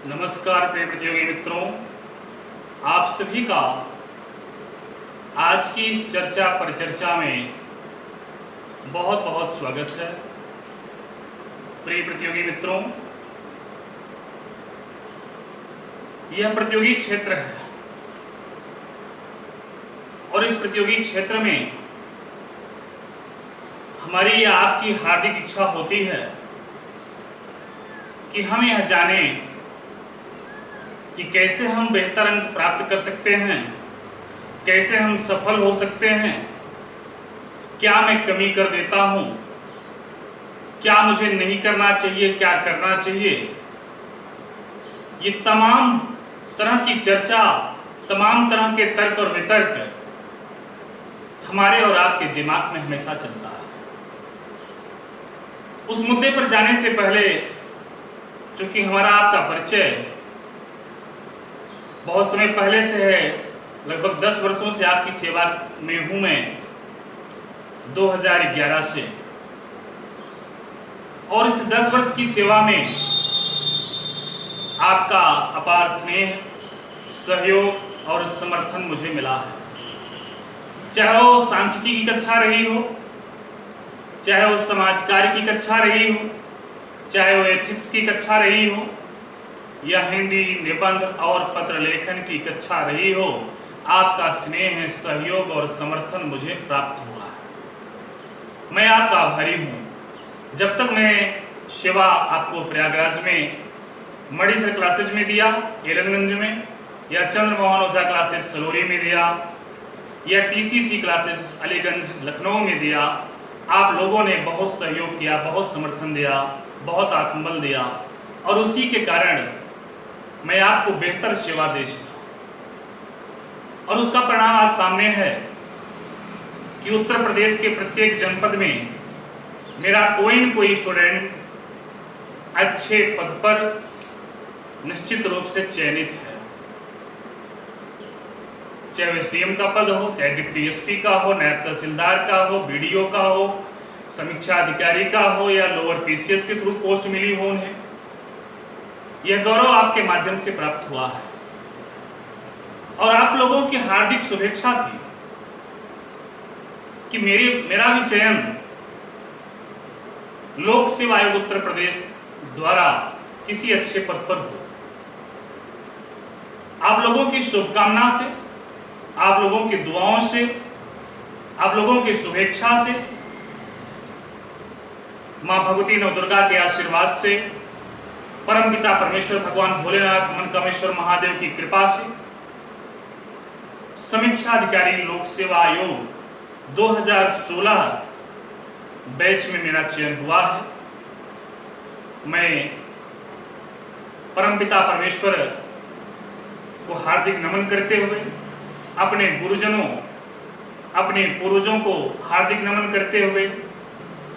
नमस्कार प्रिय प्रतियोगी मित्रों, आप सभी का आज की इस चर्चा परिचर्चा में बहुत बहुत स्वागत है। प्रिय प्रतियोगी मित्रों, यह प्रतियोगी क्षेत्र है और इस प्रतियोगी क्षेत्र में हमारी या आपकी हार्दिक इच्छा होती है कि हम यह जानें कि कैसे हम बेहतर अंक प्राप्त कर सकते हैं, कैसे हम सफल हो सकते हैं, क्या मैं कमी कर देता हूं, क्या मुझे नहीं करना चाहिए, क्या करना चाहिए। ये तमाम तरह की चर्चा, तमाम तरह के तर्क और वितर्क हमारे और आपके दिमाग में हमेशा चलता है। उस मुद्दे पर जाने से पहले, चूंकि हमारा आपका परिचय बहुत समय पहले से है, लगभग 10 वर्षों से आपकी सेवा में हूं मैं, 2011 से, और इस 10 वर्ष की सेवा में आपका अपार स्नेह, सहयोग और समर्थन मुझे मिला है। चाहे वो सांख्यिकी की कक्षा रही हो, चाहे वो समाज कार्य की कक्षा रही हो, चाहे वो एथिक्स की कक्षा रही हो, या हिंदी, निबंध और पत्र लेखन की कक्षा रही हो, आपका स्नेह, सहयोग और समर्थन मुझे प्राप्त हुआ है। मैं आपका आभारी हूँ। जब तक मैं सेवा आपको प्रयागराज में मणि सर क्लासेज में दिया, एलनगंज में, या चंद्रमोहन ओझा क्लासेज सलोरी में दिया, या टीसीसी क्लासेज अलीगंज लखनऊ में दिया, आप लोगों ने बहुत सहयोग किया, बहुत समर्थन दिया, बहुत आत्मबल दिया, और उसी के कारण मैं आपको बेहतर सेवा दे सका। और उसका परिणाम आज सामने है कि उत्तर प्रदेश के प्रत्येक जनपद में मेरा कोई न कोई स्टूडेंट अच्छे पद पर निश्चित रूप से चयनित है। चाहे एसडीएम का पद हो, चाहे डिप्टी एसपी का हो, नायब तहसीलदार का हो, बीडीओ का हो, समीक्षा अधिकारी का हो, या लोअर पीसीएस के थ्रू पोस्ट मिली हो उन्हें, यह गौरव आपके माध्यम से प्राप्त हुआ है। और आप लोगों की हार्दिक शुभेच्छा थी कि मेरा भी चयन लोक सेवा आयोग उत्तर प्रदेश द्वारा किसी अच्छे पद पर हो। आप लोगों की शुभकामना से, आप लोगों की दुआओं से, आप लोगों की शुभेच्छा से, मां भगवती नवदुर्गा के आशीर्वाद से, परम पिता परमेश्वर भगवान भोलेनाथ मनकामेश्वर महादेव की कृपा से, समीक्षा अधिकारी लोक सेवा आयोग 2016 बैच में मेरा चयन हुआ है। मैं परम पिता परमेश्वर को हार्दिक नमन करते हुए, अपने गुरुजनों, अपने पूर्वजों को हार्दिक नमन करते हुए,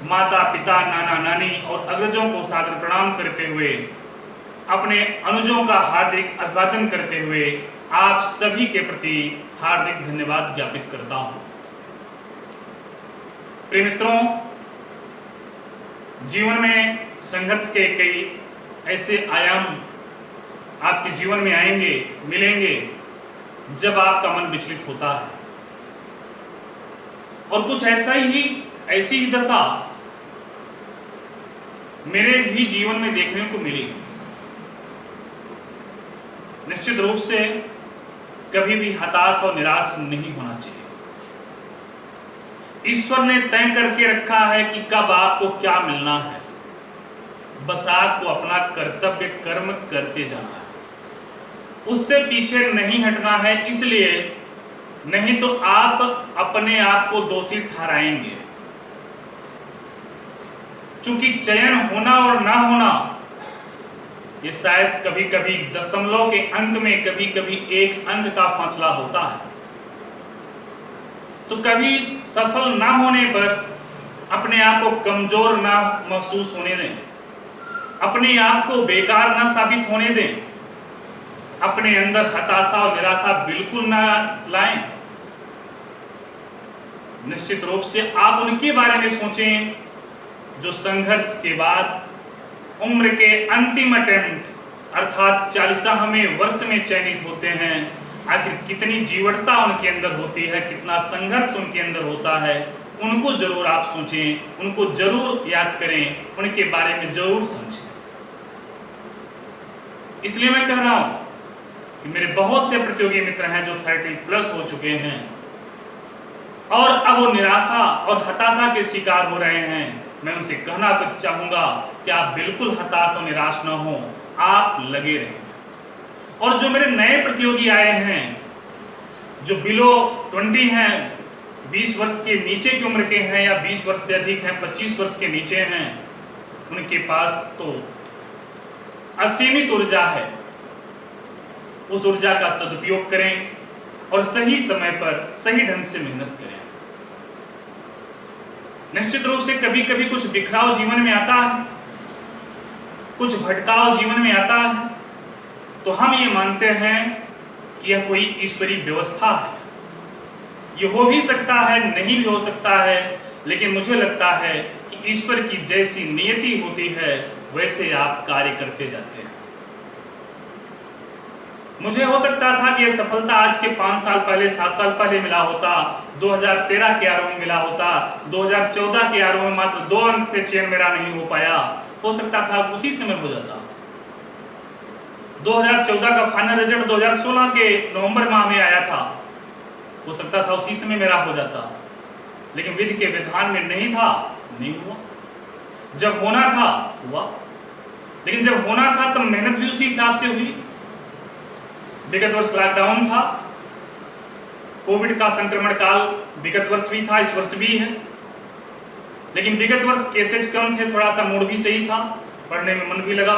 माता पिता, नाना नानी और अग्रजों को सादर प्रणाम करते हुए, अपने अनुजों का हार्दिक अभिवादन करते हुए, आप सभी के प्रति हार्दिक धन्यवाद ज्ञापित करता हूं। प्रिय मित्रों, जीवन में संघर्ष के कई ऐसे आयाम आपके जीवन में आएंगे, मिलेंगे, जब आपका मन विचलित होता है, और कुछ ऐसी ही दशा मेरे भी जीवन में देखने को मिली। निश्चित रूप से कभी भी हताश और निराश नहीं होना चाहिए। ईश्वर ने तय करके रखा है कि कब आपको क्या मिलना है, बस आपको अपना कर्तव्य कर्म करते जाना है, उससे पीछे नहीं हटना है। इसलिए नहीं तो आप अपने आप को दोषी ठहराएंगे। चूंकि चयन होना और ना होना, ये शायद कभी कभी दशमलव के अंक में, कभी कभी 1 अंक का फासला होता है। तो कभी सफल ना होने पर अपने आप को कमजोर ना महसूस होने दें, अपने आप को बेकार ना साबित होने दें, अपने अंदर हताशा और निराशा बिल्कुल ना लाएं। निश्चित रूप से आप उनके बारे में सोचें जो संघर्ष के बाद उम्र के अंतिम अटेम्प्ट अर्थात 40वें वर्ष में चयनित होते हैं, आखिर कितनी जीवटता उनके अंदर होती है, कितना संघर्ष उनके अंदर होता है, उनको जरूर आप सोचें, उनको जरूर याद करें, उनके बारे में जरूर समझें। इसलिए मैं कह रहा हूं कि मेरे बहुत से प्रतियोगी मित्र हैं जो 30+ हो चुके हैं और अब वो निराशा और हताशा के शिकार हो रहे हैं। मैं उनसे कहना चाहूंगा कि आप बिल्कुल हताश और निराश न हो, आप लगे रहें। और जो मेरे नए प्रतियोगी आए हैं, जो बिलो 20 हैं, 20 वर्ष के नीचे की उम्र के हैं या 20 वर्ष से अधिक हैं, 25 वर्ष के नीचे हैं, उनके पास तो असीमित ऊर्जा है। उस ऊर्जा का सदुपयोग करें और सही समय पर सही ढंग से मेहनत करें। निश्चित रूप से कभी कभी कुछ बिखराव जीवन में आता है, कुछ भटकाव जीवन में आता है, तो हम ये मानते हैं कि यह कोई ईश्वरीय व्यवस्था है। ये हो भी सकता है, नहीं भी हो सकता है, लेकिन मुझे लगता है कि ईश्वर की जैसी नियति होती है वैसे आप कार्य करते जाते हैं। मुझे हो सकता था कि यह सफलता आज के 5 साल पहले, 7 साल पहले मिला होता, 2013 के आरओ में मिला होता, 2014 के आरओ में मात्र 2 अंक से चयन मेरा नहीं हो पाया, हो सकता था उसी समय हो जाता। 2014 का फाइनल रिजल्ट 2016 के नवंबर माह में आया था, हो सकता था उसी समय मेरा हो जाता, लेकिन विधि के विधान में नहीं था, नहीं हुआ। जब होना था हुआ, लेकिन जब होना था तब मेहनत भी उसी हिसाब से हुई। विगत वर्ष लॉकडाउन था, कोविड का संक्रमण काल विगत वर्ष भी था, इस वर्ष भी है, लेकिन विगत वर्ष केसेज कम थे, थोड़ा सा मूड भी सही था, पढ़ने में मन भी लगा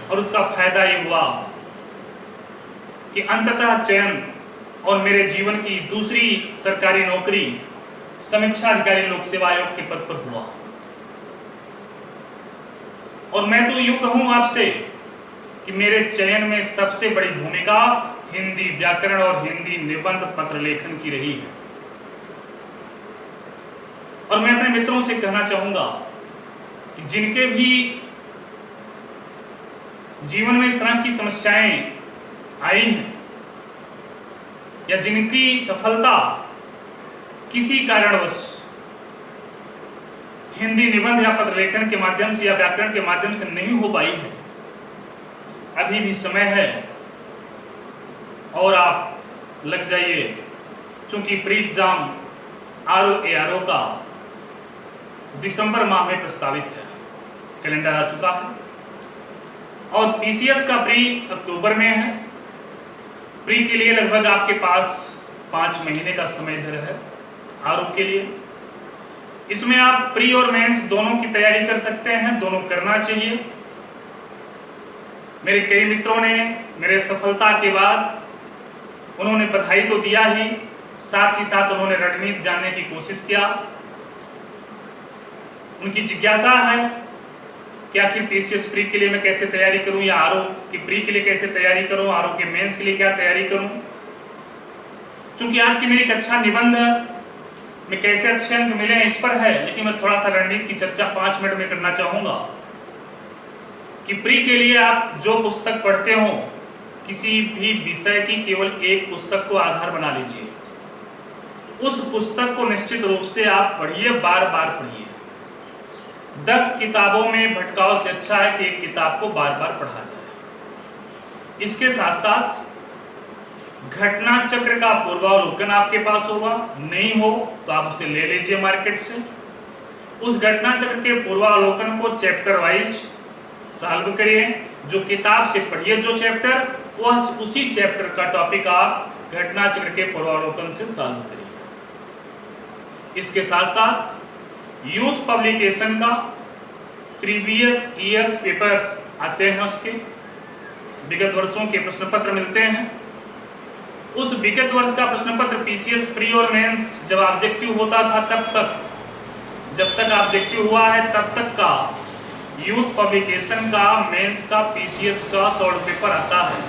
और उसका फायदा ये हुआ कि अंततः चयन और मेरे जीवन की दूसरी सरकारी नौकरी समीक्षा अधिकारी लोक सेवा आयोग के पद पर हुआ। और मैं तो यूं कहूं आपसे कि मेरे चयन में सबसे बड़ी भूमिका हिंदी व्याकरण और हिंदी निबंध पत्र लेखन की रही है। और मैं अपने मित्रों से कहना चाहूंगा कि जिनके भी जीवन में इस तरह की समस्याएं आई हैं या जिनकी सफलता किसी कारणवश हिंदी निबंध या पत्र लेखन के माध्यम से या व्याकरण के माध्यम से नहीं हो पाई है, अभी भी समय है और आप लग जाइए, क्योंकि प्री एग्जाम आरओ का दिसंबर माह में प्रस्तावित है, कैलेंडर आ चुका है, और पीसीएस का प्री अक्टूबर में है। प्री के लिए लगभग आपके पास 5 महीने का समय धर है आरओ के लिए। इसमें आप प्री और मेंस दोनों की तैयारी कर सकते हैं, दोनों करना चाहिए। मेरे कई मित्रों ने मेरे सफलता के बाद उन्होंने बधाई तो दिया ही, साथ ही साथ उन्होंने रणनीति जानने की कोशिश किया। उनकी जिज्ञासा है कि आखिर पीसीएस प्री के लिए मैं कैसे तैयारी करूं या आरओ की प्री के लिए कैसे तैयारी करूं, आरओ के मेंस के लिए क्या तैयारी करूं। क्योंकि आज की मेरी कक्षा निबंध में कैसे अच्छे अंक मिले इस पर है, लेकिन मैं थोड़ा सा रणनीति की चर्चा 5 मिनट में करना चाहूंगा कि प्री के लिए आप जो पुस्तक पढ़ते हो, किसी भी विषय की केवल एक पुस्तक को आधार बना लीजिए। उस पुस्तक को निश्चित रूप से आप पढ़िए, बार बार पढ़िए। 10 किताबों में भटकाव से अच्छा है कि एक किताब को बार बार पढ़ा जाए। इसके साथ साथ घटना चक्र का पूर्वावलोकन आपके पास होगा, नहीं हो तो आप उसे ले लीजिए मार्केट से। उस घटना चक्र के पूर्वावलोकन को चैप्टर वाइज सॉल्व करिए, जो किताब से पढ़िए जो चैप्टर, वह उसी चैप्टर का टॉपिक आप घटना चक्र के पूर्वावलोकन से सॉल्व करिए। इसके साथ साथ यूथ पब्लिकेशन का प्रीवियस ईयर्स पेपर्स आते हैं, उसके विगत वर्षों के प्रश्न पत्र मिलते हैं। उस विगत वर्ष का प्रश्न पत्र पीसीएस प्री और मेंस जब ऑब्जेक्टिव होता था तब तक, जब तक ऑब्जेक्टिव हुआ है तब तक का यूथ पब्लिकेशन का, मेंस का, पीसीएस का शॉर्ट पेपर आता है,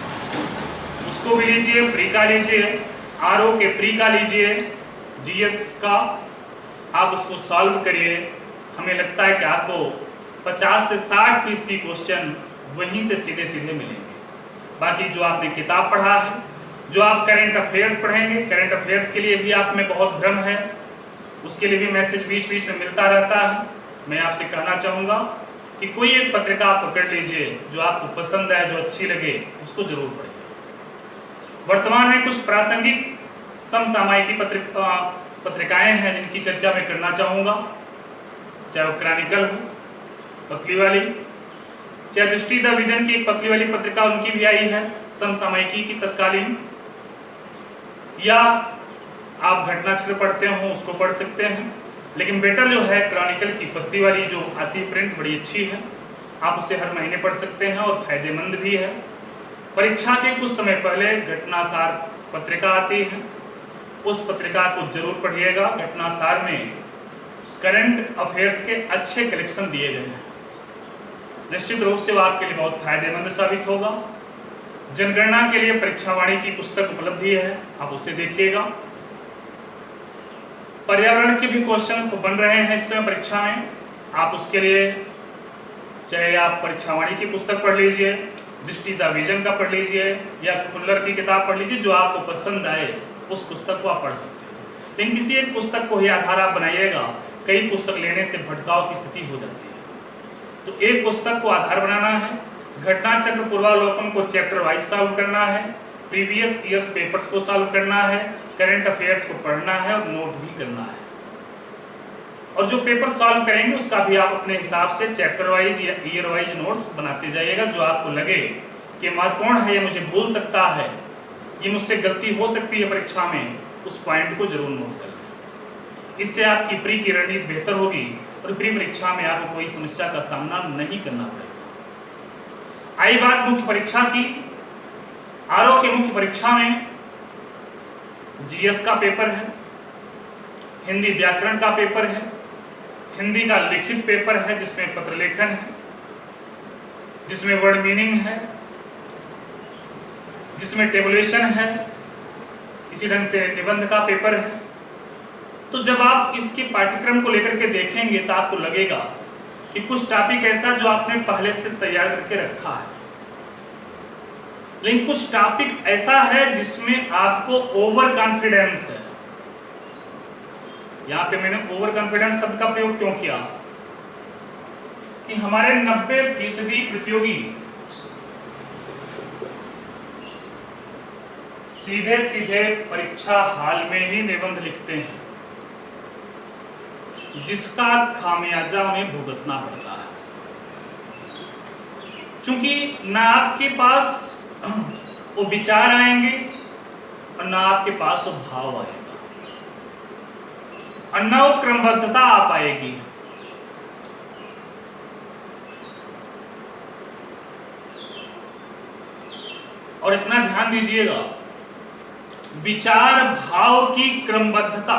उसको भी लीजिए। प्री का लीजिए, आरओ के प्री का लीजिए, जीएस का, आप उसको सॉल्व करिए। हमें लगता है कि आपको 50 से 60% क्वेश्चन वहीं से सीधे सीधे मिलेंगे। बाकी जो आपने किताब पढ़ा है, जो आप करंट अफेयर्स पढ़ेंगे, करंट अफेयर्स के लिए भी आप में बहुत भ्रम है, उसके लिए भी मैसेज बीच बीच में मिलता रहता है। मैं आपसे कहना चाहूँगा कि कोई एक पत्रिका आप पकड़ लीजिए जो आपको पसंद है, जो अच्छी लगे, उसको जरूर पढ़िए। वर्तमान में कुछ प्रासंगिक समसामयिकी पत्रिकाएं हैं जिनकी चर्चा मैं करना चाहूँगा, चाहे वो क्रॉनिकल हो पतली वाली, चाहे दृष्टि द विजन की पतली वाली पत्रिका उनकी भी आई है समसामयिकी की तत्कालीन, या आप घटना चक्र पढ़ते हो उसको पढ़ सकते हैं। लेकिन बेटर जो है क्रॉनिकल की पतली वाली जो आती है प्रिंट, बड़ी अच्छी है, आप उसे हर महीने पढ़ सकते हैं और फायदेमंद भी है। परीक्षा के कुछ समय पहले घटनासार पत्रिका आती है, उस पत्रिका को जरूर पढ़िएगा। घटनासार में करंट अफेयर्स के अच्छे कलेक्शन दिए गए हैं, निश्चित रूप से वो आपके लिए बहुत फायदेमंद साबित होगा। जनगणना के लिए परीक्षावाणी की पुस्तक उपलब्ध है, आप उसे देखिएगा। पर्यावरण के भी क्वेश्चन बन रहे हैं इस समय परीक्षा में, आप उसके लिए चाहे आप परीक्षावाणी की पुस्तक पढ़ लीजिए, दृष्टि द विजन का पढ़ लीजिए, या खुल्लर की किताब पढ़ लीजिए, जो आपको पसंद आए उस पुस्तक को आप पढ़ सकते हैं। लेकिन किसी एक पुस्तक को ही आधार आप बनाइएगा, कई पुस्तक लेने से भटकाव की स्थिति हो जाती है। तो एक पुस्तक को आधार बनाना है, घटना चक्र पूर्वावलोकन को चैप्टर वाइज सॉल्व करना है, प्रीवियस ईयर्स पेपर्स को सॉल्व करना है, करंट अफेयर्स को पढ़ना है और नोट भी करना है। और जो पेपर सॉल्व करेंगे उसका भी आप अपने हिसाब से चैप्टर वाइज या ईयर वाइज नोट्स बनाते जाइएगा। जो आपको लगे कि महत्वपूर्ण है, ये मुझे भूल सकता है, ये मुझसे गलती हो सकती है परीक्षा में, उस पॉइंट को जरूर नोट कर लें। इससे आपकी प्री की रणनीति बेहतर होगी और प्री परीक्षा में आपको कोई समस्या का सामना नहीं करना पड़ेगा। आई बात मुख्य परीक्षा की, आरओ की मुख्य परीक्षा में जीएस का पेपर है, हिंदी व्याकरण का पेपर है, हिंदी का लिखित पेपर है जिसमें पत्र लेखन है, जिसमें वर्ड मीनिंग है, जिसमें टेबुलेशन है, इसी ढंग से निबंध का पेपर है। तो जब आप इसके पाठ्यक्रम को लेकर के देखेंगे तो आपको लगेगा कि कुछ टॉपिक ऐसा जो आपने पहले से तैयार करके रखा है, लेकिन कुछ टॉपिक ऐसा है जिसमें आपको ओवर कॉन्फिडेंस है। यहां पे मैंने ओवर कॉन्फिडेंस शब्द का प्रयोग क्यों किया कि हमारे 90% प्रतियोगी सीधे सीधे परीक्षा हाल में ही निबंध लिखते हैं, जिसका खामियाजा उन्हें भुगतना पड़ता है। क्योंकि ना आपके पास वो विचार आएंगे और ना आपके पास वो भाव आएगा और ना वो क्रमबद्धता आ पाएगी। और इतना ध्यान दीजिएगा, विचार भाव की क्रमबद्धता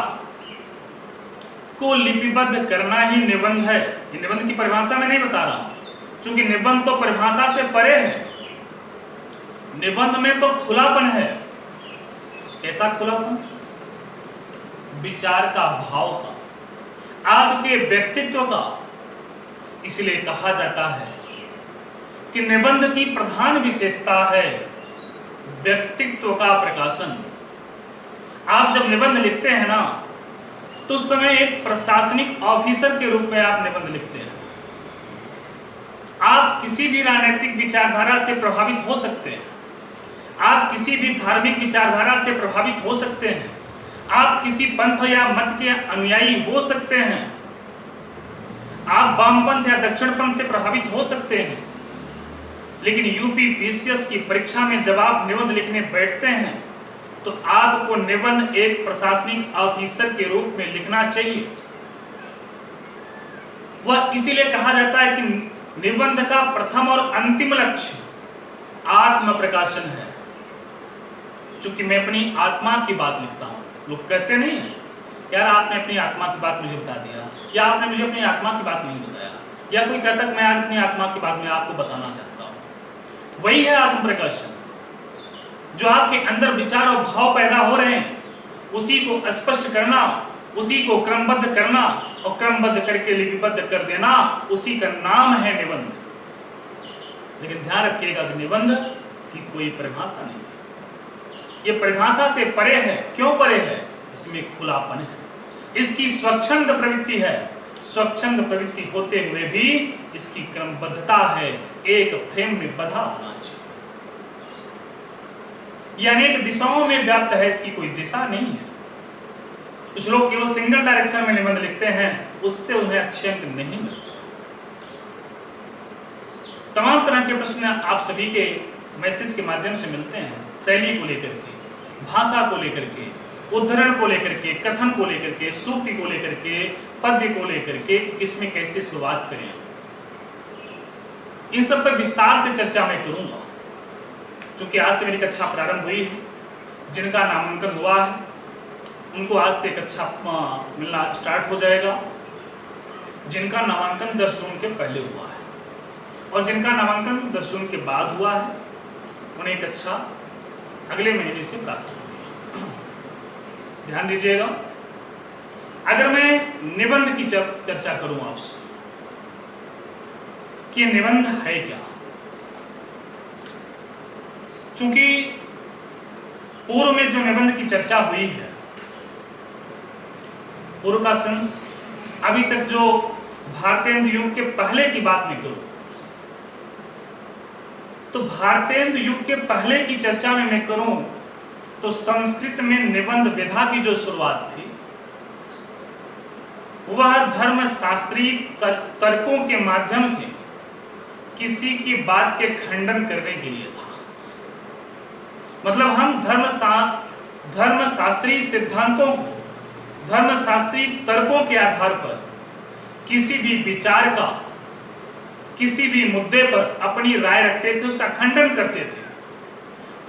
को लिपिबद्ध करना ही निबंध है। ये निबंध की परिभाषा में नहीं बता रहा, क्योंकि निबंध तो परिभाषा से परे है। निबंध में तो खुलापन है। कैसा खुलापन? विचार का, भाव का, आपके व्यक्तित्व का। इसलिए कहा जाता है कि निबंध की प्रधान विशेषता है व्यक्तित्व का प्रकाशन। आप जब निबंध लिखते हैं ना, तो उस समय एक प्रशासनिक ऑफिसर के रूप में आप निबंध लिखते हैं। आप किसी भी राजनीतिक विचारधारा से प्रभावित हो सकते हैं, आप किसी भी धार्मिक विचारधारा से प्रभावित हो सकते हैं, आप किसी पंथ या मत के अनुयायी हो सकते हैं, आप वामपंथ या दक्षिणपंथ से प्रभावित हो सकते हैं। लेकिन यूपी पीसीएस की परीक्षा में जब आप निबंध लिखने बैठते हैं तो आपको निबंध एक प्रशासनिक ऑफिसर के रूप में लिखना चाहिए। वह इसीलिए कहा जाता है कि निबंध का प्रथम और अंतिम लक्ष्य आत्म प्रकाशन है। चूंकि मैं अपनी आत्मा की बात लिखता हूं, लोग कहते नहीं है यार आपने अपनी आत्मा की बात मुझे बता दिया, या आपने मुझे अपनी आत्मा की बात नहीं बताया, या कोई कहता है मैं आज अपनी आत्मा की बात मैं आपको बताना चाहता हूं। वही है आत्म प्रकाशन। जो आपके अंदर विचार और भाव पैदा हो रहे हैं उसी को स्पष्ट करना, उसी को क्रमबद्ध करना और क्रमबद्ध करके लिपिबद्ध कर देना, उसी का नाम है निबंध। लेकिन ध्यान रखिएगा कि निबंध की कोई परिभाषा नहीं है। ये परिभाषा से परे है। क्यों परे है? इसमें खुलापन है, इसकी स्वच्छंद प्रवृत्ति है। स्वच्छंद प्रवृत्ति होते हुए भी इसकी क्रमबद्धता है, एक फ्रेम में बधा होना चाहिए। ये अनेक दिशाओं में व्याप्त है, इसकी कोई दिशा नहीं है। कुछ लोग केवल सिंगल डायरेक्शन में निबंध लिखते हैं, उससे उन्हें अच्छे अंक नहीं मिलते। तमाम तरह के प्रश्न आप सभी के मैसेज के माध्यम से मिलते हैं, शैली को लेकर के, भाषा को लेकर के, उद्धरण को लेकर के, कथन को लेकर के, सूक्ति को लेकर के, पद्य को लेकर के, किसमें कैसे शुरुआत करें। इन सब पर विस्तार से चर्चा मैं करूंगा, क्योंकि आज से मेरी कक्षा प्रारंभ हुई है। जिनका नामांकन हुआ है उनको आज से कक्षा मिलना स्टार्ट हो जाएगा। जिनका नामांकन 10 जून के पहले हुआ है और जिनका नामांकन 10 जून के बाद हुआ है, उन्हें कक्षा अगले महीने से प्राप्त होगी। ध्यान दीजिएगा। अगर मैं निबंध की चर्चा करूं आपसे कि निबंध है क्या, चूंकि पूर्व में जो निबंध की चर्चा हुई है, पूर्व का सेंस अभी तक जो भारतेंदु युग के पहले की बात मैं करूं, तो भारतेंदु युग के पहले की चर्चा में मैं करूं तो संस्कृत में निबंध विधा की जो शुरुआत थी वह धर्मशास्त्रीय तर्कों के माध्यम से किसी की बात के खंडन करने के लिए था। मतलब हम धर्मशास्त्रीय सिद्धांतों को, धर्मशास्त्रीय तर्कों के आधार पर किसी भी विचार का, किसी भी मुद्दे पर अपनी राय रखते थे, उसका खंडन करते थे।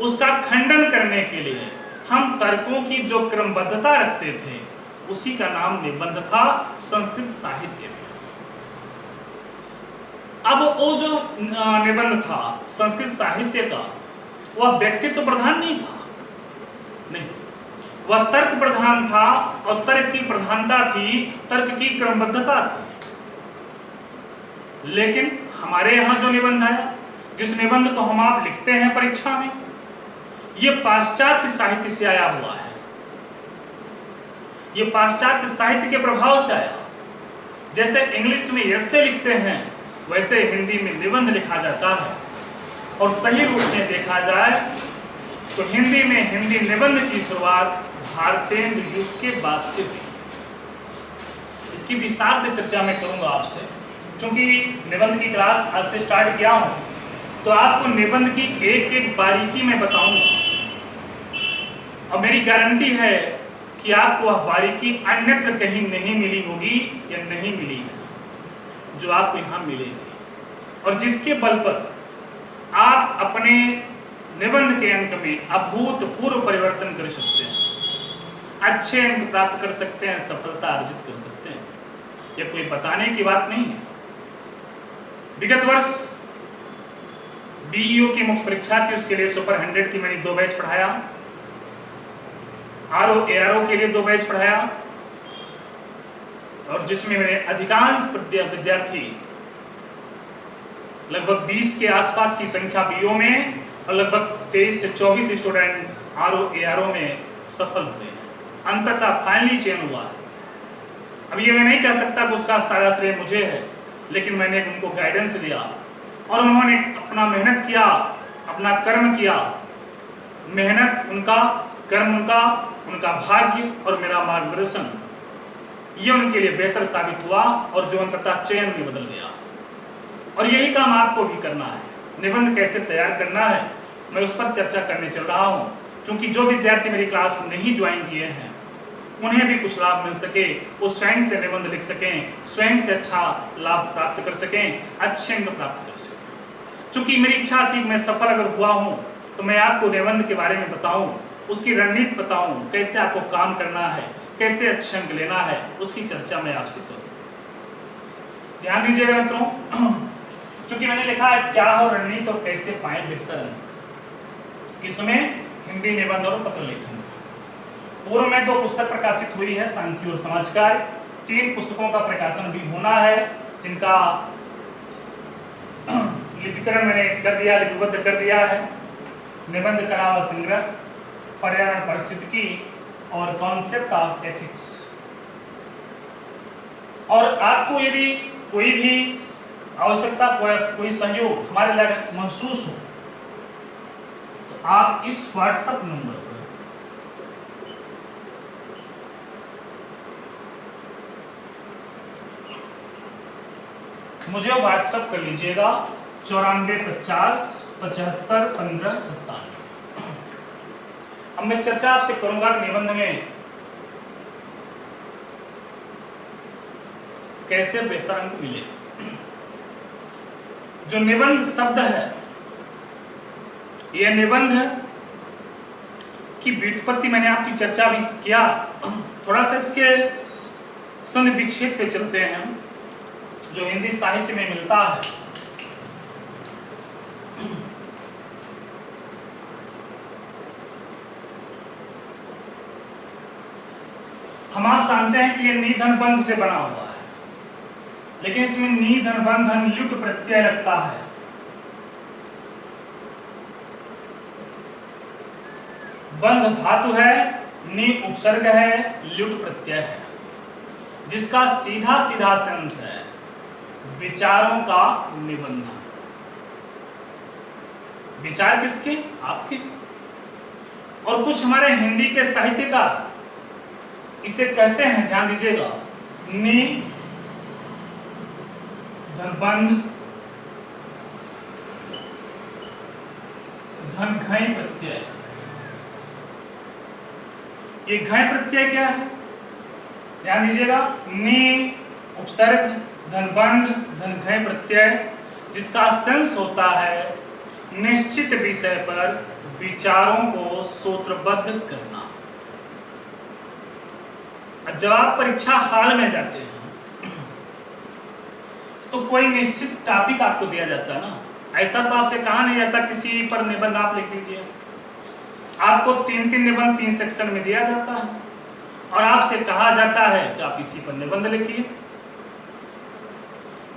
उसका खंडन करने के लिए हम तर्कों की जो क्रमबद्धता रखते थे, उसी का नाम निबंध था संस्कृत साहित्य में। अब वो जो निबंध था संस्कृत साहित्य का, वह व्यक्तित्व प्रधान नहीं था, नहीं, वह तर्क प्रधान था और तर्क की प्रधानता थी, तर्क की क्रमबद्धता थी। लेकिन हमारे यहां जो निबंध आया, जिस निबंध को हम आप लिखते हैं परीक्षा में, यह पाश्चात्य साहित्य से आया हुआ है। यह पाश्चात्य साहित्य के प्रभाव से आया। जैसे इंग्लिश में एसे लिखते हैं, वैसे हिंदी में निबंध लिखा जाता है। और सही रूप में देखा जाए तो हिंदी में हिंदी निबंध की शुरुआत भारतेंदु युग के बाद से हुई। इसकी विस्तार से चर्चा मैं करूंगा आपसे, क्योंकि निबंध की क्लास आज से स्टार्ट किया हूं, तो आपको निबंध की एक एक बारीकी मैं बताऊंगा। और मेरी गारंटी है कि आपको वह बारीकी अन्यत्र कहीं नहीं मिली होगी या नहीं मिली है, जो आपको यहाँ मिलेगी, और जिसके बल पर आप अपने निबंध के अंक में अभूतपूर्व परिवर्तन कर सकते हैं, अच्छे अंक प्राप्त कर सकते हैं, सफलता अर्जित कर सकते हैं। यह कोई बताने की बात नहीं है। विगत वर्ष बीईओ की मुख्य परीक्षा थी, उसके लिए सुपर 100 की मैंने 2 बैच पढ़ाया, आरओ एआरओ के लिए 2 बैच पढ़ाया, और जिसमें मेरे अधिकांश विद्यार्थी, लगभग 20 के आसपास की संख्या बीओ में और लगभग 23 से 24 स्टूडेंट आरओ एआरओ में सफल हुए हैं। अंततः फाइनली चयन हुआ है। अब ये मैं नहीं कह सकता कि उसका सारा श्रेय मुझे है, लेकिन मैंने उनको गाइडेंस दिया और उन्होंने अपना मेहनत किया, अपना कर्म किया। मेहनत उनका, कर्म उनका भाग्य और मेरा मार्गदर्शन, ये उनके लिए बेहतर साबित हुआ और जो अंततः चयन में बदल गया। और यही काम आपको भी करना है। निबंध कैसे तैयार करना है, मैं उस पर चर्चा करने चल रहा हूँ, क्योंकि जो विद्यार्थी मेरी क्लास नहीं ज्वाइन किए हैं उन्हें भी कुछ लाभ मिल सके, वो स्वयं से निबंध लिख सकें, स्वयं से अच्छा लाभ प्राप्त कर सकें, अच्छे अंक प्राप्त कर सकें। चूंकि मेरी इच्छा थी कि मैं सफल अगर हुआ हूँ तो मैं आपको निबंध के बारे में बताऊँ, उसकी रणनीति बताऊँ, कैसे आपको काम करना है, कैसे अच्छे अंक लेना है, उसकी चर्चा मैं आपसे करूँ। ध्यान दीजिएगा मित्रों, चूंकि मैंने लिखा है क्या हो रणनीति और कैसे पाएं बेहतर अंक, किसमें? हिंदी निबंध और पत्र लेखन। पूर्व में 2 पुस्तक प्रकाशित हुई है, सांख्य और समाजकार। 3 पुस्तकों का प्रकाशन भी होना है, जिनका लिपिकरण मैंने कर दिया, लिपिबद्ध कर दिया है। निबंध कला व संग्रह, पर्यावरण पारिस्थितिकी और कॉन्सेप्ट ऑफ एथिक्स। और आपको यदि कोई भी आवश्यकता, कोई सहयोग हमारे लिए महसूस हो तो आप इस व्हाट्सएप नंबर पर मुझे व्हाट्सएप कर लीजिएगा 9450 75 15 97। अब मैं चर्चा आपसे करूंगा निबंध में कैसे बेहतर अंक मिले। जो निबंध शब्द है, यह निबंध की व्युत्पत्ति मैंने आपकी चर्चा भी किया। थोड़ा सा इसके सन विक्षेप पे चलते हैं हम, जो हिंदी साहित्य में मिलता है। हम आप जानते हैं कि यह निधन बंध से बना हुआ है, लेकिन इसमें निधन बंधन ल्युट प्रत्यय लगता है। बंध धातु है, नि उपसर्ग है, ल्युट प्रत्यय है, जिसका सीधा सीधा सेंस है विचारों का निबंधन। विचार किसके? आपके। और कुछ हमारे हिंदी के साहित्यकार इसे कहते हैं, ध्यान दीजिएगा, नि धनबंध धन घई प्रत्यय। ये घई प्रत्यय क्या है? ध्यान दीजिएगा, नि उपसर्ग धनबंध धन घई प्रत्यय, जिसका सेंस होता है निश्चित विषय पर विचारों को सूत्रबद्ध करना। जब आप परीक्षा हॉल में जाते हैं तो कोई निश्चित टॉपिक आपको दिया जाता है ना। ऐसा तो आपसे कहा नहीं जाता किसी पर निबंध आप लिख लीजिए। आपको 3 निबंध 3 सेक्शन में दिया जाता है और आपसे कहा जाता है कि आप इसी पर निबंध लिखिए,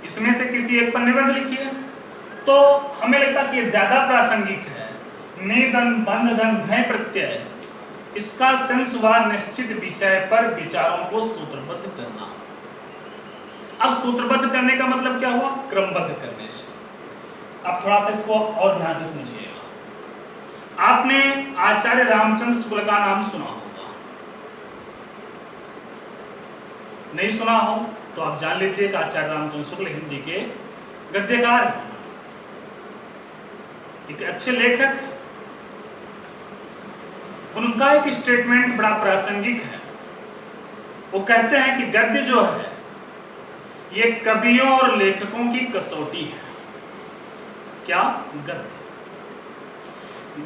इसमें से किसी एक पर निबंध लिखिए। तो हमें लगता कि ये ज्यादा प्रासंगिक है। निधन बंध धन घय प्रत्यय, इसका सेंस हुआ निश्चित विषय पर विचारों को सूत्रबद्ध करना। अब सूत्रबद्ध करने का मतलब क्या हुआ? क्रमबद्ध करने से। अब थोड़ा सा इसको और ध्यान से समझिएगा। आपने आचार्य रामचंद्र शुक्ल का नाम सुना होगा, नहीं सुना हो तो आप जान लीजिए कि आचार्य रामचंद्र शुक्ल हिंदी के गद्यकार, एक अच्छे लेखक। उनका एक स्टेटमेंट बड़ा प्रासंगिक है। वो कहते हैं कि गद्य जो है ये कवियों और लेखकों की कसौटी है। क्या?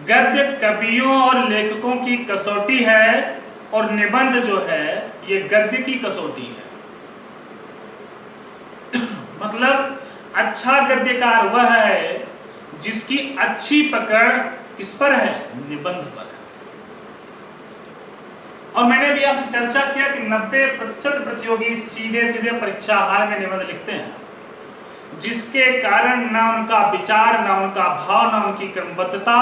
गद्य कवियों और लेखकों की कसौटी है और निबंध जो है ये गद्य की कसौटी है। मतलब अच्छा गद्यकार वह है जिसकी अच्छी पकड़ किस पर है? निबंध पर है। और मैंने भी आपसे चर्चा किया कि 90% प्रतियोगी सीधे सीधे परीक्षा हाल में निबंध लिखते हैं, जिसके कारण न उनका विचार, न उनका भाव, न उनकी क्रमबद्धता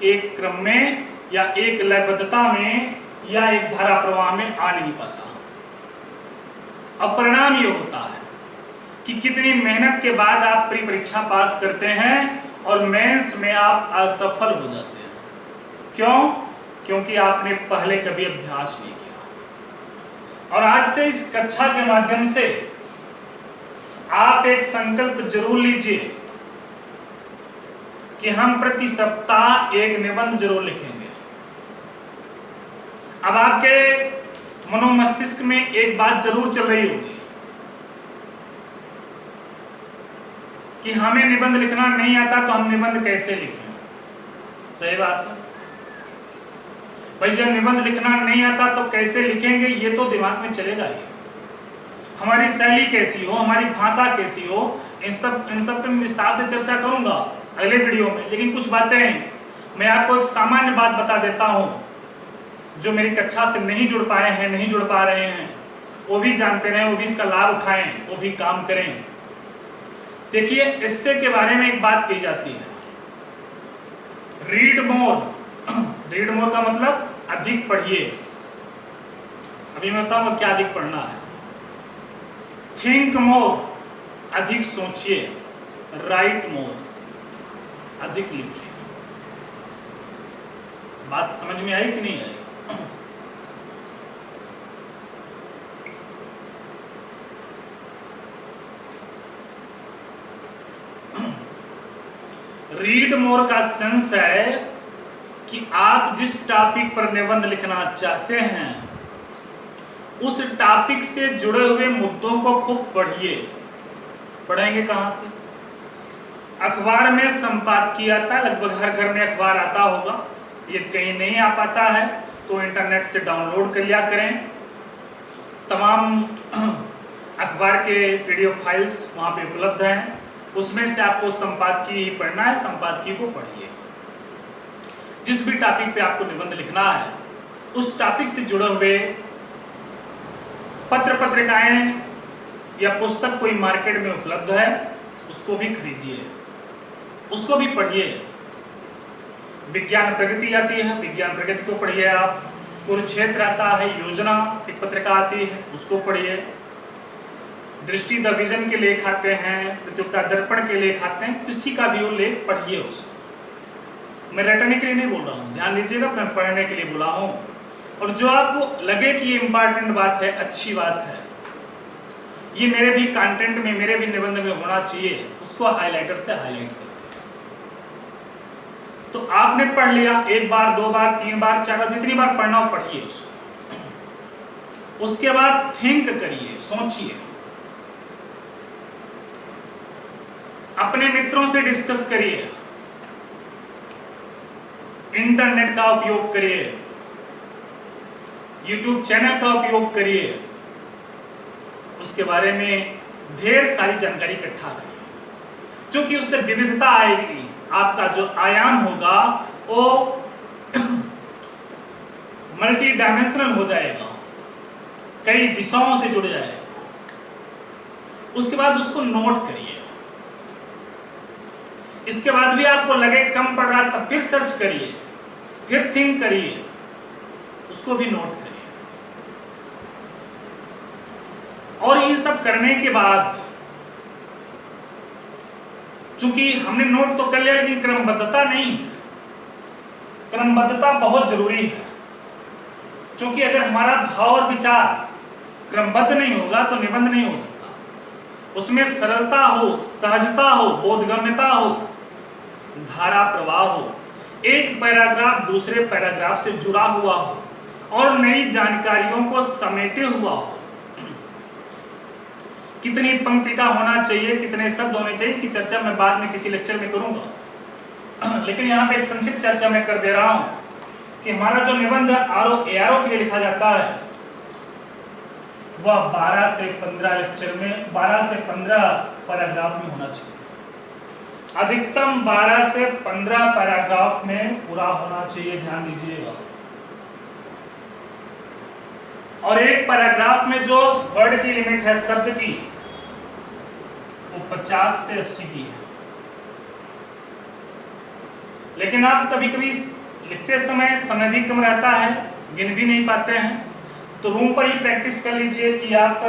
एक क्रम में या एक लयबद्धता में या एक धारा प्रवाह में आ नहीं पाता। अब परिणाम ये होता है कि कितनी मेहनत के बाद आप प्री परीक्षा पास करते हैं और मेंस में आप असफल हो जाते हैं। क्यों? क्योंकि आपने पहले कभी अभ्यास नहीं किया। और आज से इस कक्षा के माध्यम से आप एक संकल्प जरूर लीजिए कि हम प्रति सप्ताह एक निबंध जरूर लिखेंगे। अब आपके मनोमस्तिष्क में एक बात जरूर चल रही होगी कि हमें निबंध लिखना नहीं आता तो हम निबंध कैसे लिखें। सही बात है भाई, जब निबंध लिखना नहीं आता तो कैसे लिखेंगे, ये तो दिमाग में चलेगा ही। हमारी शैली कैसी हो, हमारी भाषा कैसी हो, इन सब पे मैं विस्तार से चर्चा करूंगा अगले वीडियो में। लेकिन कुछ बातें मैं आपको एक सामान्य बात बता देता हूं, जो मेरी कक्षा से नहीं जुड़ पाए हैं, नहीं जुड़ पा रहे हैं, वो भी जानते रहें, वो भी इसका लाभ उठाएं, वो भी काम करें। देखिए, इससे के बारे में एक बात कही जाती है, रीड मोर, रीड मोर का मतलब अधिक पढ़िए। अभी मैं बताऊंगा क्या अधिक पढ़ना है। थिंक मोर, अधिक सोचिए। राइट मोर, अधिक लिखिए। बात समझ में आई कि नहीं आई? रीड मोर का सेंस है कि आप जिस टॉपिक पर निबंध लिखना चाहते हैं उस टॉपिक से जुड़े हुए मुद्दों को खूब पढ़िए। पढ़ेंगे कहां से? अखबार में संपादकीय आता है, लगभग हर घर में अखबार आता होगा। ये कहीं नहीं आ पाता है तो इंटरनेट से डाउनलोड कर लिया करें। तमाम अखबार के पीडीएफ फाइल्स वहां पे उपलब्ध हैं। उसमें से आपको संपादकीय ही पढ़ना है, संपादकीय को पढ़िए। जिस भी टॉपिक पे आपको निबंध लिखना है उस टॉपिक से जुड़े हुए पत्र पत्रिकाएं या पुस्तक कोई मार्केट में उपलब्ध है उसको भी खरीदिए, उसको भी पढ़िए। विज्ञान प्रगति आती है, विज्ञान प्रगति को पढ़िए आप। कुरुक्षेत्र आता है, योजना एक पत्रिका आती है, उसको पढ़िए। दृष्टि द विजन के लेख आते हैं, प्रतियोगिता दर्पण के लेख आते हैं, किसी का भी वो लेख पढ़िए उसको। मैं रटने के लिए नहीं बोल रहा हूँ, ध्यान दीजिएगा, मैं पढ़ने के लिए बोला हूँ। और जो आपको लगे कि ये इंपॉर्टेंट बात है, अच्छी बात है, ये मेरे भी कंटेंट में, मेरे भी निबंध में होना चाहिए, उसको हाईलाइटर से हाईलाइट कर। तो आपने पढ़ लिया, एक बार, दो बार, तीन बार, चार बार, जितनी बार पढ़ना हो पढ़िए उसको। उसके बाद थिंक करिए, सोचिए। अपने मित्रों से डिस्कस करिए, इंटरनेट का उपयोग करिए, यूट्यूब चैनल का उपयोग करिए, उसके बारे में ढेर सारी जानकारी इकट्ठा करिए, क्योंकि उससे विविधता आएगी। आपका जो आयाम होगा वो मल्टी डायमेंशनल हो जाएगा, कई दिशाओं से जुड़ जाएगा। उसके बाद उसको नोट करिए। इसके बाद भी आपको लगे कम पड़ रहा तब फिर सर्च करिए, फिर थिंक करिए, उसको भी नोट करिए। और ये सब करने के बाद, चूंकि हमने नोट तो कर लिया लेकिन क्रमबद्धता नहीं है। क्रमबद्धता बहुत जरूरी है, क्योंकि अगर हमारा भाव और विचार क्रमबद्ध नहीं होगा तो निबंध नहीं हो सकता। उसमें सरलता हो, सहजता हो, बोधगम्यता हो, धारा प्रवाह हो, एक पैराग्राफ दूसरे पैराग्राफ से जुड़ा हुआ हो और नई जानकारियों को समेटे हुआ हो। कितनी पंक्ति का होना चाहिए, कितने शब्द होने चाहिए की चर्चा मैं बाद में किसी लेक्चर में करूंगा, लेकिन यहाँ पे एक संक्षिप्त चर्चा मैं कर दे रहा हूं कि हमारा जो निबंध ARO के लिए लिखा जाता है वह 12 से 15 लेक्चर में 12 से 15 पैराग्राफ में होना चाहिए। अधिकतम 12 से 15 पैराग्राफ में पूरा होना चाहिए, ध्यान दीजिएगा। और एक पैराग्राफ में जो वर्ड की लिमिट है, शब्द की, वो 50 से 80 की है। लेकिन आप कभी कभी लिखते समय भी कम रहता है, गिन भी नहीं पाते हैं, तो रूम पर ही प्रैक्टिस कर लीजिए कि आप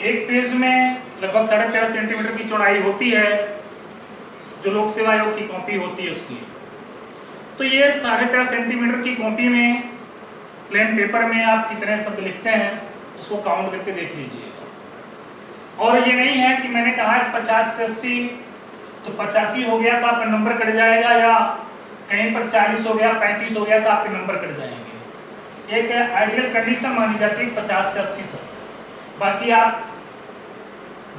एक पेज में लगभग 13.5 सेंटीमीटर की चौड़ाई होती है, जो लोक सेवा आयोग की कॉपी होती है उसकी। तो ये 13.5 सेंटीमीटर की कॉपी में प्लेन पेपर में आप कितने शब्द लिखते हैं उसको काउंट करके देख लीजिएगा। और ये नहीं है कि मैंने कहा 50 से 80 तो 85 हो गया तो आपका नंबर कट जाएगा, या कहीं पर 40 हो गया, 35 हो गया तो आपके नंबर कट जाएंगे। एक आइडियल कंडीशन मानी जाती है 50 से 80 शब्द। बाकी आप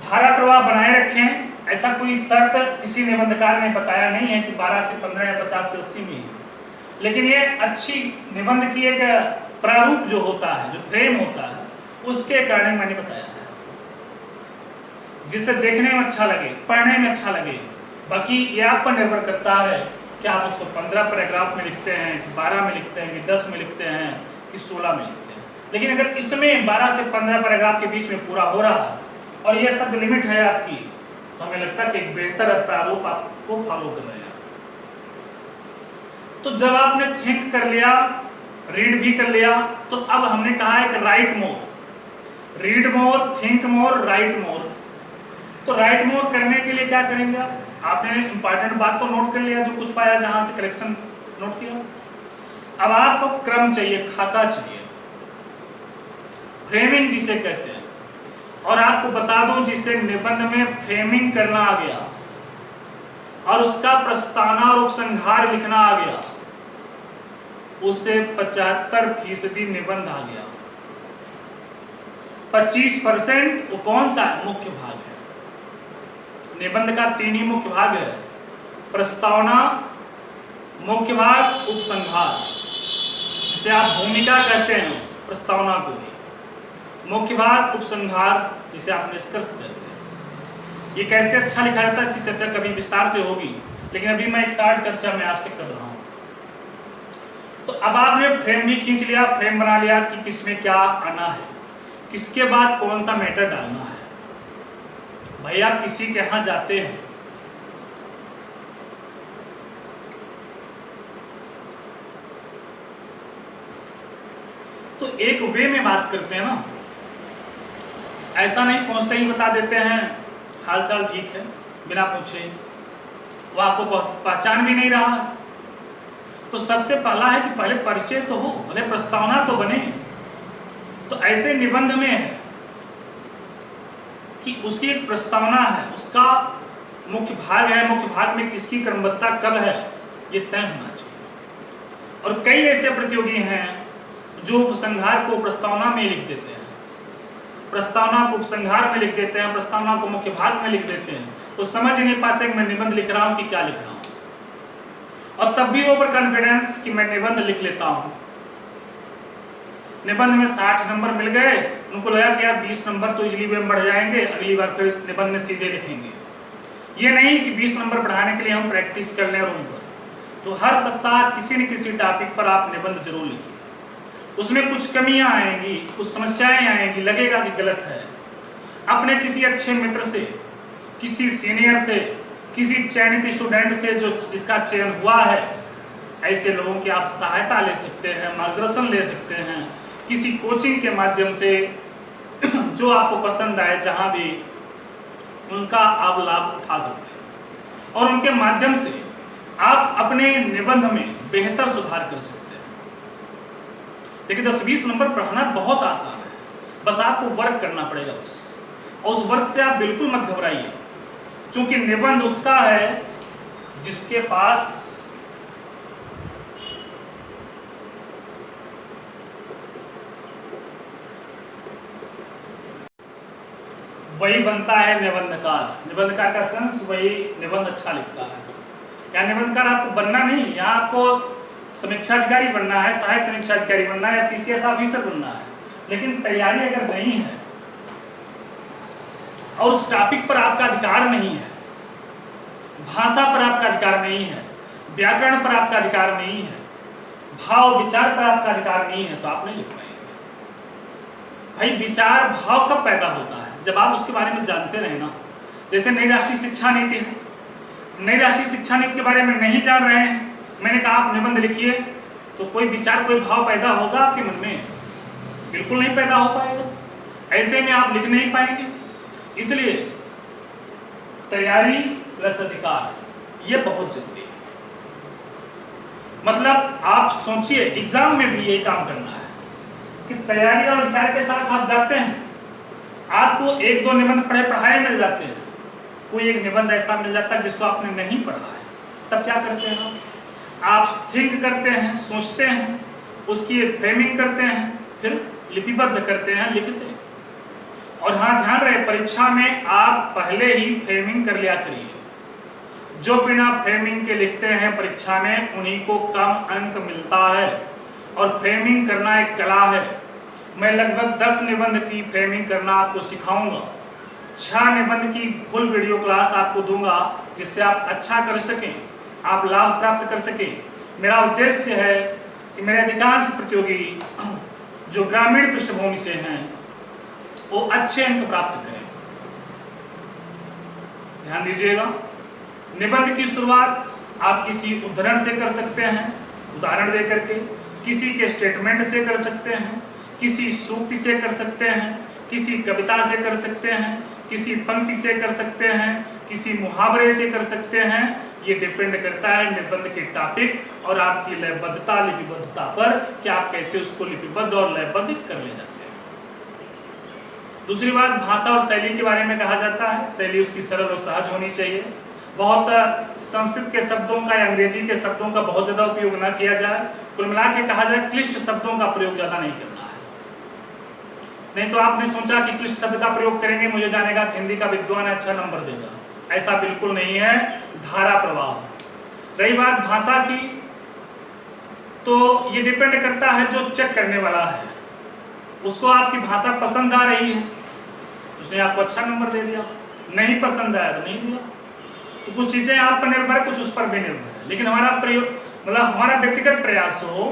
धारा प्रवाह बनाए रखें, ऐसा कोई शर्त किसी निबंधकार ने बताया नहीं है कि 12 से 15 या 50 से 80 में। लेकिन ये अच्छी निबंध की एक प्रारूप जो होता है, जो फ्रेम होता है, उसके कारण मैंने बताया है, जिससे देखने में अच्छा लगे, पढ़ने में अच्छा लगे। बाकी ये आप पर निर्भर करता है कि आप उसको 15 पैराग्राफ में लिखते हैं, कि 12 में लिखते हैं, कि 10 में लिखते हैं, कि 16 में लिखते हैं। लेकिन अगर इसमें 12 से 15 पैराग्राफ के बीच में पूरा हो रहा है और ये शब्द लिमिट है आपकी, तो हमें लगता है कि एक बेहतर प्रारूप आपको फॉलो कर रहे हैं। तो जब आपने थिंक कर लिया, रीड भी कर लिया, तो अब हमने कहा है कि write more. Read more, think more, write more. तो राइट मोर करने के लिए क्या करेंगे आप? आपने इंपॉर्टेंट बात तो नोट कर लिया, जो कुछ पाया जहां से कलेक्शन नोट किया। अब आपको क्रम चाहिए, खाका चाहिए, फ्रेमिंग जिसे कहते हैं। और आपको बता दूं, जिसे निबंध में फ्रेमिंग करना आ गया और उसका प्रस्तावना और उपसंहार लिखना आ गया, उसे 75% निबंध आ गया। 25% वो कौन सा मुख्य भाग है? निबंध का 3 ही मुख्य भाग है, प्रस्तावना, मुख्य भाग, उपसंहार। जिसे आप भूमिका कहते हैं प्रस्तावना को ही, मुख्य भाग, उपसंहार जिसे आप निष्कर्ष कहते हैं। ये कैसे अच्छा लिखा जाता है इसकी चर्चा कभी विस्तार से होगी, लेकिन अभी मैं एक शॉर्ट चर्चा में आपसे कर रहा हूं। तो अब आपने फ्रेम भी खींच लिया, फ्रेम बना लिया कि किसमें क्या आना है, किसके बाद कौन सा मैटर डालना है। भाई आप किसी के यहां जाते हैं, तो एक वे में बात करते हैं ना, ऐसा नहीं पहुंचते ही बता देते हैं हालचाल ठीक है बिना पूछे, वो आपको पहचान भी नहीं रहा। तो सबसे पहला है कि पहले परिचय तो हो, पहले प्रस्तावना तो बने। तो ऐसे निबंध में है कि उसकी एक प्रस्तावना है, उसका मुख्य भाग है, मुख्य भाग में किसकी क्रमबद्धता कब है ये तय होना चाहिए। और कई ऐसे प्रतियोगी हैं जो उपसंहार को प्रस्तावना में लिख देते हैं, प्रस्तावना को उपसंहार में लिख देते हैं, प्रस्तावना को मुख्य भाग में लिख देते हैं। वो समझ ही नहीं पाते कि मैं निबंध लिख रहा हूं कि क्या लिख रहा हूं, और तब भी ओवर कॉन्फिडेंस कि मैं निबंध लिख लेता हूं। निबंध में 60 नंबर मिल गए, उनको लगा कि यार 20 नंबर तो इजली में बढ़ जाएंगे, अगली बार फिर निबंध में सीधे लिखेंगे। ये नहीं कि 20 नंबर बढ़ाने के लिए हम प्रैक्टिस कर लें रूम पर। तो हर सप्ताह किसी न किसी टॉपिक पर आप निबंध जरूर लिखिए। उसमें कुछ कमियां आएंगी, कुछ समस्याएं आएंगी, लगेगा कि गलत है। अपने किसी अच्छे मित्र से, किसी सीनियर से, किसी चयनित स्टूडेंट से जो जिसका चयन हुआ है, ऐसे लोगों की आप सहायता ले सकते हैं, मार्गदर्शन ले सकते हैं, किसी कोचिंग के माध्यम से जो आपको पसंद आए, जहां भी उनका आप लाभ उठा सकते हैं और उनके माध्यम से आप अपने निबंध में बेहतर सुधार कर सकते हैं। देखिए 10-20 नंबर पढ़ाना बहुत आसान है, बस आपको वर्क करना पड़ेगा बस। और उस वर्क से आप बिल्कुल मत घबराइए, क्योंकि निबंध उसका है जिसके पास वही बनता है निबंधकार। निबंधकार का सेंस वही निबंध अच्छा लिखता है। या निबंधकार आपको बनना नहीं, यहाँ आपको समीक्षा अधिकारी बनना है, सहायक समीक्षा अधिकारी बनना है, या पीसीएस ऑफिसर बनना है। लेकिन तैयारी अगर नहीं है और उस टॉपिक पर आपका अधिकार नहीं है, भाषा पर आपका अधिकार नहीं है, व्याकरण पर आपका अधिकार नहीं है, भाव विचार पर आपका अधिकार नहीं है, तो आप नहीं लिख पाएंगे। भाई विचार भाव कब पैदा होता है? जब आप उसके बारे में जानते रहे ना। जैसे नई राष्ट्रीय शिक्षा नीति है, नई राष्ट्रीय शिक्षा नीति के बारे में नहीं जान रहे हैं, मैंने कहा आप निबंध लिखिए, तो कोई विचार, कोई भाव पैदा होगा आपके मन में? बिल्कुल नहीं पैदा हो पाएगा। ऐसे में आप लिख नहीं पाएंगे। इसलिए तैयारी प्लस अधिकार ये बहुत जरूरी है। मतलब आप सोचिए, एग्जाम में भी ये काम करना है कि तैयारी और अधिकार के साथ आप जाते हैं, आपको 1-2 निबंध पढ़ाए मिल जाते हैं, कोई एक निबंध ऐसा मिल जाता है जिसको आपने नहीं पढ़ा है, तब क्या करते हैं आप थिंक करते हैं, सोचते हैं, उसकी फ्रेमिंग करते हैं, फिर लिपिबद्ध करते हैं, लिखते हैं। और हाँ ध्यान रहे, परीक्षा में आप पहले ही फ्रेमिंग कर लिया करिए। जो बिना फ्रेमिंग के लिखते हैं परीक्षा में, उन्हीं को कम अंक मिलता है। और फ्रेमिंग करना एक कला है। मैं लगभग 10 निबंध की फ्रेमिंग करना आपको सिखाऊंगा। 6 निबंध की फुल वीडियो क्लास आपको दूंगा, जिससे आप अच्छा कर सकें, आप लाभ प्राप्त कर सकें। मेरा उद्देश्य है कि मेरे अधिकांश प्रतियोगी जो ग्रामीण पृष्ठभूमि से हैं वो अच्छे अंक प्राप्त करें। ध्यान दीजिएगा, निबंध की शुरुआत आप किसी उद्धरण से कर सकते हैं, उदाहरण दे करके, किसी के स्टेटमेंट से कर सकते हैं, किसी सूक्ति से कर सकते हैं, किसी कविता से कर सकते हैं, किसी पंक्ति से कर सकते हैं, किसी मुहावरे से कर सकते हैं। ये डिपेंड करता है निबंध के टॉपिक और आपकी लयबद्धता, लिपिबद्धता पर कि आप कैसे उसको लिपिबद्ध और लयबद्ध कर ले जाते हैं। दूसरी बात, भाषा और शैली के बारे में कहा जाता है। शैली उसकी सरल और सहज होनी चाहिए। बहुत संस्कृत के शब्दों का या अंग्रेजी के शब्दों का बहुत ज़्यादा उपयोग ना किया जाए। कुल मिला के कहा जाए, क्लिष्ट शब्दों का प्रयोग ज़्यादा नहीं करना है। नहीं तो आपने सोचा कि क्लिष्ट शब्द का प्रयोग करेंगे, मुझे जानेगा हिंदी का विद्वान अच्छा नंबर देगा, ऐसा बिल्कुल नहीं है। धारा प्रवाह। रही बात भाषा की, तो ये डिपेंड करता है जो चेक करने वाला है, उसको आपकी भाषा पसंद आ रही है, उसने आपको अच्छा नंबर दे दिया। नहीं पसंद आया तो नहीं दिया। तो कुछ चीज़ें आप पर निर्भर, कुछ उस पर भी निर्भर है। लेकिन हमारा प्रयोग, मतलब हमारा व्यक्तिगत प्रयास हो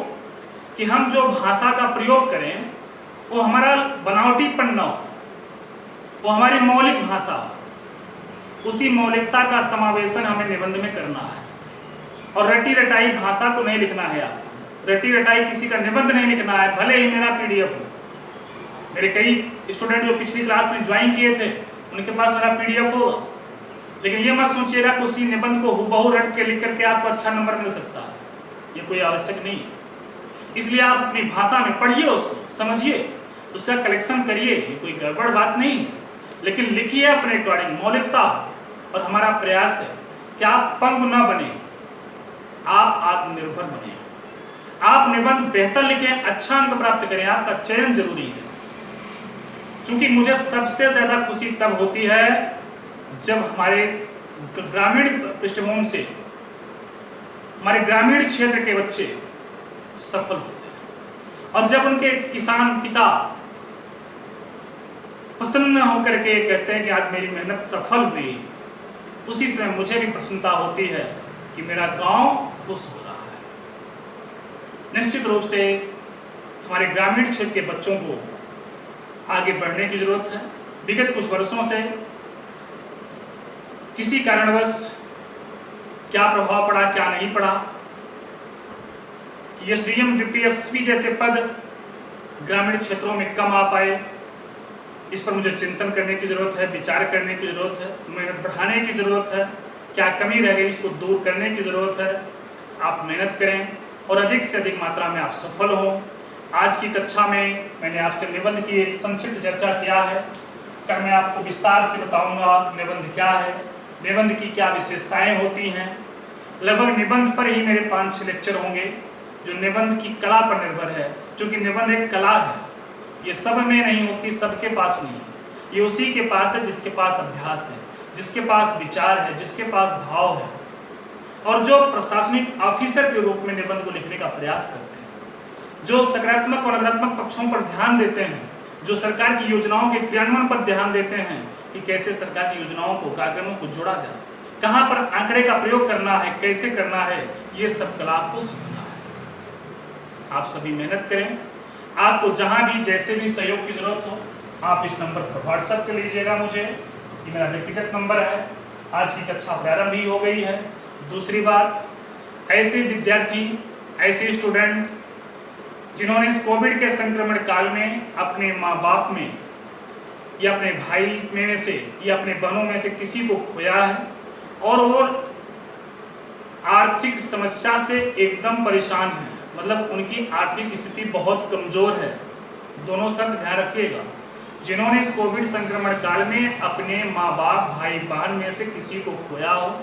कि हम जो भाषा का प्रयोग करें वो हमारा बनावटीपन न हो, वो हमारी मौलिक भाषा हो। उसी मौलिकता का समावेशन हमें निबंध में करना है। और रटी रटाई भाषा को नहीं लिखना है आपको। रटी रटाई किसी का निबंध नहीं लिखना है, भले ही मेरा PDF हो। मेरे कई स्टूडेंट जो पिछली क्लास में ज्वाइन किए थे, उनके पास मेरा PDF होगा, लेकिन ये मत सोचिएगा कि उसी निबंध को हुबहू रट के लिख करके आपको अच्छा नंबर मिल सकता है। ये कोई आवश्यक नहीं है। इसलिए आप अपनी भाषा में पढ़िए, उसको समझिए, उसका कलेक्शन करिए, ये कोई गड़बड़ बात नहीं है। लेकिन लिखिए अपने अकॉर्डिंग, मौलिकता। और हमारा प्रयास है कि आप पंगु न बने, आप आत्मनिर्भर बने। आप निबंध बेहतर लिखें, अच्छा अंक प्राप्त करें, आपका चयन जरूरी है। क्योंकि मुझे सबसे ज्यादा खुशी तब होती है जब हमारे ग्रामीण पृष्ठभूमि से, हमारे ग्रामीण क्षेत्र के बच्चे सफल होते हैं और जब उनके किसान पिता प्रसन्न होकर के कहते हैं कि आज मेरी मेहनत सफल हुई, उसी समय मुझे भी प्रसन्नता होती है कि मेरा गांव खुश हो रहा है। निश्चित रूप से हमारे ग्रामीण क्षेत्र के बच्चों को आगे बढ़ने की जरूरत है। विगत कुछ वर्षों से किसी कारणवश क्या प्रभाव पड़ा, क्या नहीं पड़ा, कि SDM, डिप्टी एसपी जैसे पद ग्रामीण क्षेत्रों में कम आ पाए, इस पर मुझे चिंतन करने की जरूरत है, विचार करने की जरूरत है, मेहनत बढ़ाने की जरूरत है। क्या कमी रह गई, इसको दूर करने की जरूरत है। आप मेहनत करें और अधिक से अधिक मात्रा में आप सफल हों। आज की कक्षा में मैंने आपसे निबंध की एक संक्षिप्त चर्चा किया है। कल मैं आपको विस्तार से बताऊंगा निबंध क्या है, निबंध की क्या विशेषताएं होती हैं। लगभग निबंध पर ही मेरे 5-6 लेक्चर होंगे जो निबंध की कला पर निर्भर है। क्योंकि निबंध एक कला है, ये सब में नहीं होती, सबके पास नहीं है। ये उसी के पास है जिसके पास अभ्यास है, जिसके पास विचार है, जिसके पास भाव है, और जो प्रशासनिक ऑफिसर के रूप में निबंध को लिखने का प्रयास करते हैं, जो सकारात्मक और नकारात्मक पक्षों पर ध्यान देते हैं, जो सरकार की योजनाओं के क्रियान्वयन पर ध्यान देते हैं कि कैसे सरकार की योजनाओं को, कार्यक्रमों को जोड़ा जाए, कहाँ पर आंकड़े का प्रयोग करना है, कैसे करना है, ये सब कला आपको सीखना है। आप सभी मेहनत करें। आपको जहां भी जैसे भी सहयोग की जरूरत हो, आप इस नंबर पर व्हाट्सएप कर लीजिएगा मुझे, ये मेरा व्यक्तिगत नंबर है। आज की कक्षा प्रारंभ ही हो गई है। दूसरी बात, ऐसे विद्यार्थी, ऐसे स्टूडेंट जिन्होंने इस कोविड के संक्रमण काल में अपने माँ बाप में या अपने भाई में से या अपने बहनों में से किसी को खोया है और वो आर्थिक समस्या से एकदम परेशान है, मतलब उनकी आर्थिक स्थिति बहुत कमजोर है। दोनों शब्द ध्यान रखिएगा। जिन्होंने इस कोविड संक्रमण काल में अपने माँ बाप, भाई बहन में से किसी को खोया हो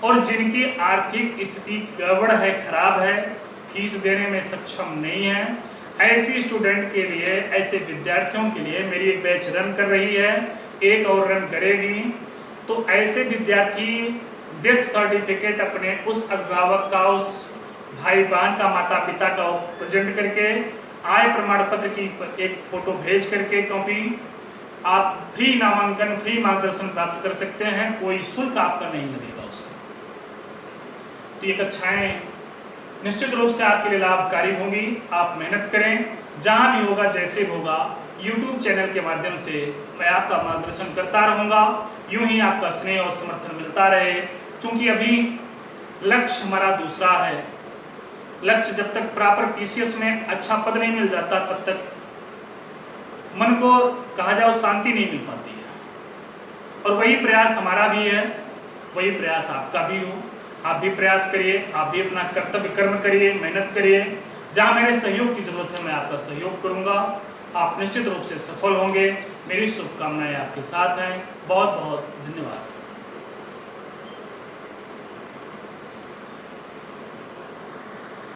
और जिनकी आर्थिक स्थिति गड़बड़ है, खराब है, फीस देने में सक्षम नहीं है, ऐसे स्टूडेंट के लिए, ऐसे विद्यार्थियों के लिए मेरी एक बैच रन कर रही है, एक और रन करेगी। तो ऐसे विद्यार्थी डेथ सर्टिफिकेट अपने उस अभिभावक का, उस भाई बहन का, माता पिता का प्रेजेंट करके, आय प्रमाण पत्र की एक फोटो भेज करके कॉपी, आप फ्री नामांकन, फ्री मार्गदर्शन प्राप्त कर सकते हैं। कोई शुल्क आपका नहीं लगेगा उसमें। तो ये कक्षाएं निश्चित रूप से आपके लिए लाभकारी होंगी। आप मेहनत करें, जहां भी होगा, जैसे भी होगा, YouTube चैनल के माध्यम से मैं आपका मार्गदर्शन करता रहूँगा। यूं ही आपका स्नेह और समर्थन मिलता रहे। क्योंकि अभी लक्ष्य हमारा दूसरा है। लक्ष्य जब तक प्रॉपर पीसीएस में अच्छा पद नहीं मिल जाता तब तक मन को कहा जाए शांति नहीं मिल पाती है। और वही प्रयास हमारा भी है, वही प्रयास आपका भी हो। आप भी प्रयास करिए, आप भी अपना कर्तव्य कर्म करिए, मेहनत करिए। जहाँ मेरे सहयोग की जरूरत है मैं आपका सहयोग करूँगा। आप निश्चित रूप से सफल होंगे। मेरी शुभकामनाएं आपके साथ हैं। बहुत बहुत धन्यवाद।